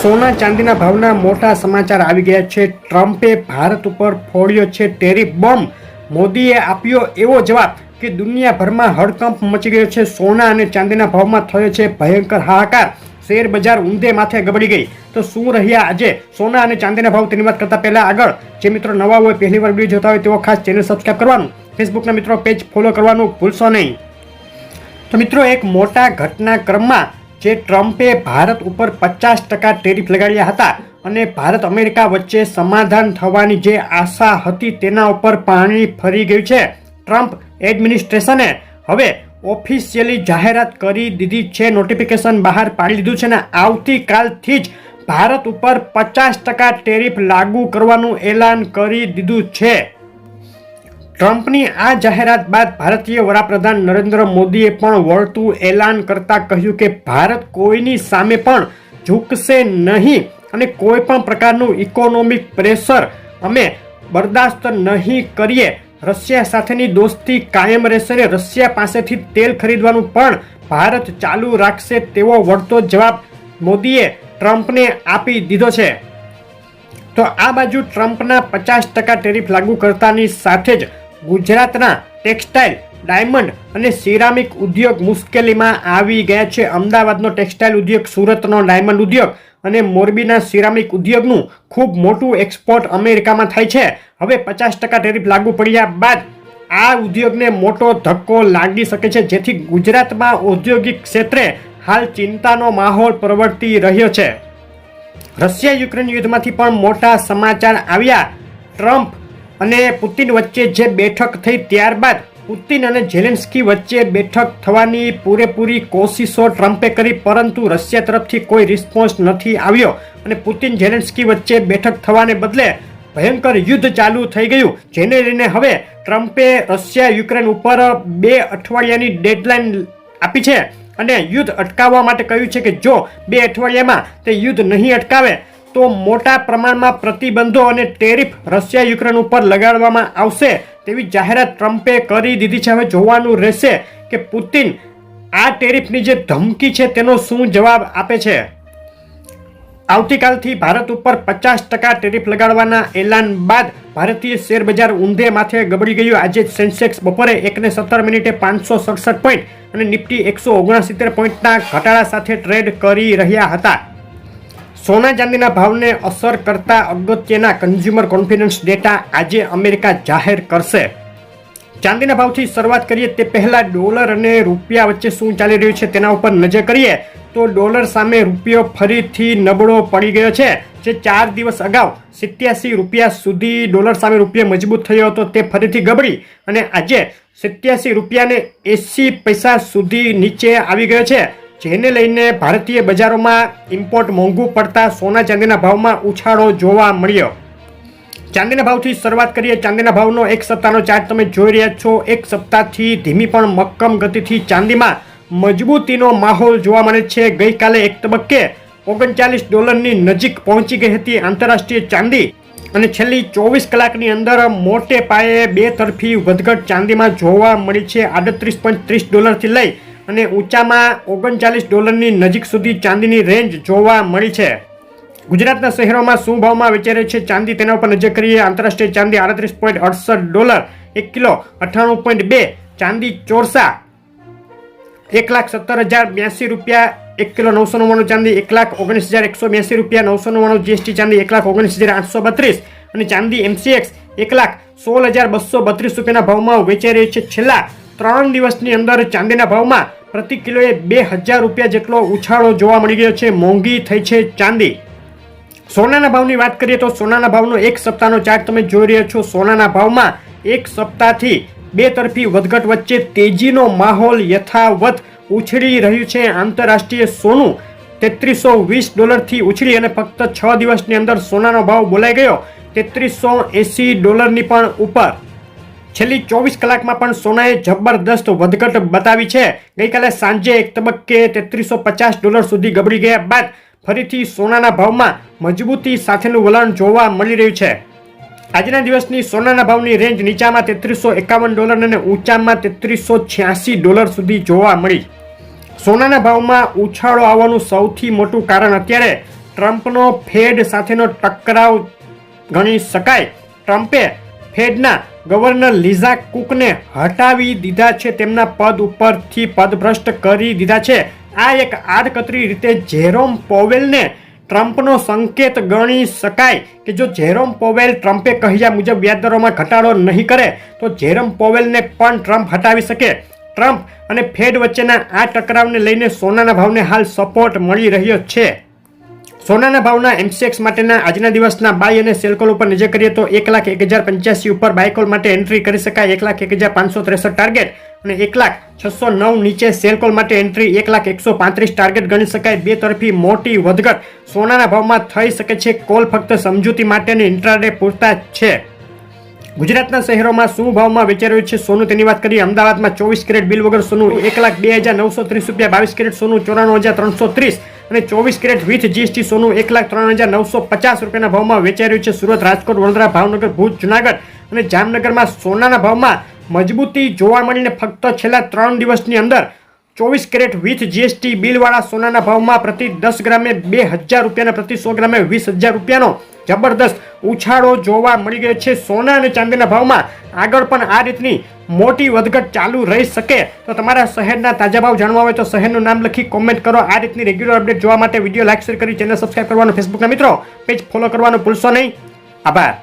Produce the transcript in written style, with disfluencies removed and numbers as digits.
સોના ચાંદીના ભાવના મોટા સમાચાર આવી ગયા છે। ટ્રમ્પે ભારત ઉપર ફોડ્યો છે ટેરિફ બોમ્બ। મોદીએ આપ્યો એવો જવાબ કે દુનિયાભરમાં હડકંપ મચી ગયો છે। સોના અને ચાંદીના ભાવમાં થયો છે ભયંકર હાહાકાર। શેર બજાર ઊંધે માથે ગબડી ગઈ। તો શું રહ્યા આજે સોના અને ચાંદીના ભાવ તેની વાત કરતા પહેલા આગળ જે મિત્રો નવા હોય પહેલી વાર વિડીયો જોતા હોય તેઓ ખાસ ચેનલ સબસ્ક્રાઇબ કરવાનું, ફેસબુકના મિત્રો પેજ ફોલો કરવાનું ભૂલશો નહીં। તો મિત્રો એક મોટા ઘટનાક્રમમાં જે ટ્રમ્પે ભારત ઉપર 50% ટેરિફ લગાડ્યા હતા અને ભારત અમેરિકા વચ્ચે સમાધાન થવાની જે આશા હતી તેના ઉપર પાણી ફરી ગયું છે। ટ્રમ્પ એડમિનિસ્ટ્રેશને હવે ઓફિશિયલી જાહેરાત કરી દીધી છે, નોટિફિકેશન બહાર પાડી દીધું છે ને આવતીકાલથી જ ભારત ઉપર 50% ટેરિફ લાગુ કરવાનું એલાન કરી દીધું છે। ટ્રમ્પની આ જાહેરાત બાદ ભારતીય વડાપ્રધાન નરેન્દ્ર મોદીએ પણ વળતું એલાન કરતા કહ્યું કે ભારત કોઈની સામે પણ ઝૂકશે નહીં અને કોઈ પણ પ્રકારનું ઇકોનોમિક પ્રેશર અમે બરદાસ્ત નહીં કરીએ। રશિયા સાથેની દોસ્તી કાયમ રહેશે અને રશિયા પાસેથી તેલ ખરીદવાનું પણ ભારત ચાલુ રાખશે તેવો વળતો જવાબ મોદીએ ટ્રમ્પને આપી દીધો છે। તો આ બાજુ ટ્રમ્પના 50% ટેરિફ લાગુ કરતાની સાથે જ ગુજરાતના ટેક્સટાઇલ, ડાયમંડ અને સિરામિક ઉદ્યોગ મુશ્કેલીમાં આવી ગયા છે। અમદાવાદનો ટેક્સટાઇલ ઉદ્યોગ, સુરતનો ડાયમંડ ઉદ્યોગ અને મોરબીના સિરામિક ઉદ્યોગનું ખૂબ મોટું એક્સપોર્ટ અમેરિકામાં થાય છે। હવે 50% ટેરિફ લાગુ પડ્યા બાદ આ ઉદ્યોગને મોટો ધક્કો લાગી શકે છે, જેથી ગુજરાતમાં ઔદ્યોગિક ક્ષેત્રે હાલ ચિંતાનો માહોલ પ્રવર્તી રહ્યો છે। રશિયા યુક્રેન યુદ્ધમાંથી પણ મોટા સમાચાર આવ્યા। ટ્રમ્પ અને પુતિન વચ્ચે જે બેઠક થઈ ત્યારબાદ પુતિન અને ઝેલેન્સ્કી વચ્ચે બેઠક થવાની પૂરેપૂરી કોશિશો ટ્રમ્પે કરી, પરંતુ રશિયા તરફથી કોઈ રિસ્પોન્સ નથી આવ્યો અને પુતિન ઝેલેન્સ્કી વચ્ચે બેઠક થવાને બદલે ભયંકર યુદ્ધ ચાલુ થઈ ગયું, જેને લઈને હવે ટ્રમ્પે રશિયા યુક્રેન ઉપર 2 અઠવાડિયાની ડેડલાઇન આપી છે અને યુદ્ધ અટકાવવા માટે કહ્યું છે કે જો 2 અઠવાડિયામાં તે યુદ્ધ નહીં અટકાવે તો મોટા પ્રમાણમાં પ્રતિબંધો અને ટેરિફ રશિયા યુક્રેન ઉપર લગાડવામાં આવશે તેવી જાહેરાત ટ્રમ્પે કરી દીધી છે। હવે જોવાનું રહેશે કે પુતિન આ ટેરિફની જે ધમકી છે તેનો શું જવાબ આપે છે। આવતીકાલથી ભારત ઉપર 50% ટેરિફ લગાડવાના એલાન બાદ ભારતીય શેર બજાર ઊંધે માથે ગબડી ગયું। આજે સેન્સેક્સ બપોરે 1:17 567 પોઈન્ટ અને નિફ્ટી 169 પોઈન્ટના ઘટાડા સાથે ટ્રેડ કરી રહ્યા હતા। સોના ચાંદીના ભાવને અસર કરતા અગત્યના કન્ઝ્યુમર કોન્ફિડન્સ ડેટા આજે અમેરિકા જાહેર કરશે। ચાંદીના ભાવથી શરૂઆત કરીએ તે પહેલા ડોલર અને રૂપિયા વચ્ચે શું ચાલી રહ્યું છે તેના ઉપર નજર કરીએ તો ડોલર સામે રૂપિયો ફરીથી નબળો પડી ગયો છે। જે 4 દિવસ અગાઉ 87 રૂપિયા સુધી ડોલર સામે રૂપિયો મજબૂત થયો હતો તે ફરીથી ગબડી અને આજે 87 રૂપિયાને 80 પૈસા સુધી નીચે આવી ગયો છે, જેને લઈને ભારતીય બજારોમાં ઇમ્પોર્ટ મોંઘું પડતા સોના ચાંદીના ભાવમાં ઉછાળો જોવા મળ્યો। ચાંદીના ભાવથી શરૂઆત કરીએ। ચાંદીના ભાવનો એક સપ્તાહનો ચાર્ટ તમે જોઈ રહ્યા છો। એક સપ્તાહથી ધીમી પણ મક્કમ ગતિથી ચાંદીમાં મજબૂતીનો માહોલ જોવા મળે છે। ગઈકાલે એક તબક્કે $39ની નજીક પહોંચી ગઈ હતી આંતરરાષ્ટ્રીય ચાંદી અને છેલ્લી 24 કલાકની અંદર મોટે પાયે બે તરફી વધઘટ ચાંદીમાં જોવા મળી છે। $38.30થી લઈ અને ઊંચામાં $39ની નજીક સુધી ચાંદીની રેન્જ જોવા મળી છે। ગુજરાતના શહેરોમાં શું ભાવમાં વેચાઈ રહી છે ચાંદી તેના ઉપર નજર કરીએ। આંતરરાષ્ટ્રીય ચાંદી $38.68 1 કિલો, 98.2 ચાંદી ચોરસા $1,17,082 1 કિલો, 999 ચાંદી $1,19,182 999 જીએસટી ચાંદી $1,19,832 અને ચાંદી MCX $1,16,232 ભાવમાં વેચાઈ રહી છે। છેલ્લા 3 દિવસની અંદર ચાંદીના ભાવમાં પ્રતિ કિલોએ $2,000 જેટલો ઉછાળો જોવા મળી ગયો છે। મોંઘી થઈ છે ચાંદી। સોનાના ભાવની વાત કરીએ તો સોનાના ભાવનો એક સપ્તાહનો ચાર્ટ તમે જોઈ રહ્યા છો। સોનાના ભાવમાં એક સપ્તાહથી બે તરફી વધઘટ વચ્ચે તેજીનો માહોલ યથાવત ઉછળી રહ્યું છે। આંતરરાષ્ટ્રીય સોનું $3320થી ઉછળી અને ફક્ત 6 દિવસની અંદર સોનાનો ભાવ બોલાઈ ગયો $3380ની પણ ઉપર। છેલ્લી 24 કલાકમાં પણ સોનાએ જબરદસ્ત વધઘટ બતાવી છે। ગઈકાલે સાંજે એક તબક્કે $3350 સુધી ગબડી ગયા બાદ ફરીથી સોનાના ભાવમાં મજબૂતી સાથેનું વલણ જોવા મળી રહ્યું છે। આજના દિવસની સોનાના ભાવની રેન્જ નીચામાં $3351 અને ઊંચામાં $3386 સુધી જોવા મળી। સોનાના ભાવમાં ઉછાળો આવવાનું સૌથી મોટું કારણ અત્યારે ટ્રમ્પનો ફેડ સાથેનો ટકરાવ ગણી શકાય. ટ્રમ્પે ફેડના ગવર્નર લીઝા કુકને હટાવી દીધા છે, તેમના પદ ઉપરથી પદભ્રષ્ટ કરી દીધા છે. આ એક આડકતરી રીતે જેરોમ પોવેલને ટ્રમ્પનો સંકેત ગણી શકાય કે જો જેરોમ પોવેલ ટ્રમ્પે કહ્યા મુજબ વ્યાજદરોમાં ઘટાડો નહીં કરે તો જેરોમ પોવેલને પણ ટ્રમ્પ હટાવી શકે. ટ્રમ્પ અને ફેડ વચ્ચેના આ ટકરાવને લઈને સોનાના ભાવને હાલ સપોર્ટ મળી રહ્યો છે. સોનાના ભાવના MCX માટેના આજના દિવસના બાય અને સેલ કોલ ઉપર નજર કરીએ તો 1,01,085 ઉપર બાય કોલ માટે એન્ટ્રી કરી શકાય 1,01,563 ટાર્ગેટ અને 1,0609 નીચે સેલ કોલ માટે એન્ટ્રી 1,0135 ટાર્ગેટ ગણી શકાય. બે તરફી મોટી વધઘટ સોનાના ભાવમાં થઈ શકે છે. કોલ ફક્ત સમજૂતી માટેની ઇન્ટ્રાડે પૂરતા છે. ગુજરાતના શહેરોમાં શું ભાવમાં વેચાઈ રહ્યું છે સોનું તેની વાત કરીએ. અમદાવાદમાં 24 કેરેટ બિલ વગર સોનું 1,02,930 રૂપિયા, 22 કેરેટ સોનું 94,330 અને 24 કેરેટ વિથ GST સોનું 1,03,950 રૂપિયાના ભાવમાં વેચાઈ રહ્યું છે. સુરત, રાજકોટ, વડોદરા, ભાવનગર, ભુજ, જુનાગઢ અને જામનગરમાં સોનાના ભાવમાં મજબૂતી જોવા મળીને ફક્ત છેલ્લા 3 દિવસની અંદર 24 કેરેટ વિથ GST બિલવાળા સોનાના ભાવમાં પ્રતિ 10 ગ્રામે 2,000 રૂપિયાના પ્રતિ 100 ગ્રામે 20,000 રૂપિયાનો જબરદસ્ત ઉછાળો જોવા મળી ગયો છે. સોના અને ચાંદીના ભાવમાં આગળ પણ આ રીતની મોટી વધઘટ ચાલુ રહી શકે. તો તમારા શહેરના તાજા ભાવ જાણવા હોય તો શહેરનું નામ લખી કોમેન્ટ કરો. આ રીતની રેગ્યુલર અપડેટ જોવા માટે વિડીયો લાઈક શેર કરી ચેનલ સબસ્ક્રાઈબ કરવાનું, ફેસબુકના મિત્રો પેજ ફોલો કરવાનું ભૂલશો નહીં. આભાર.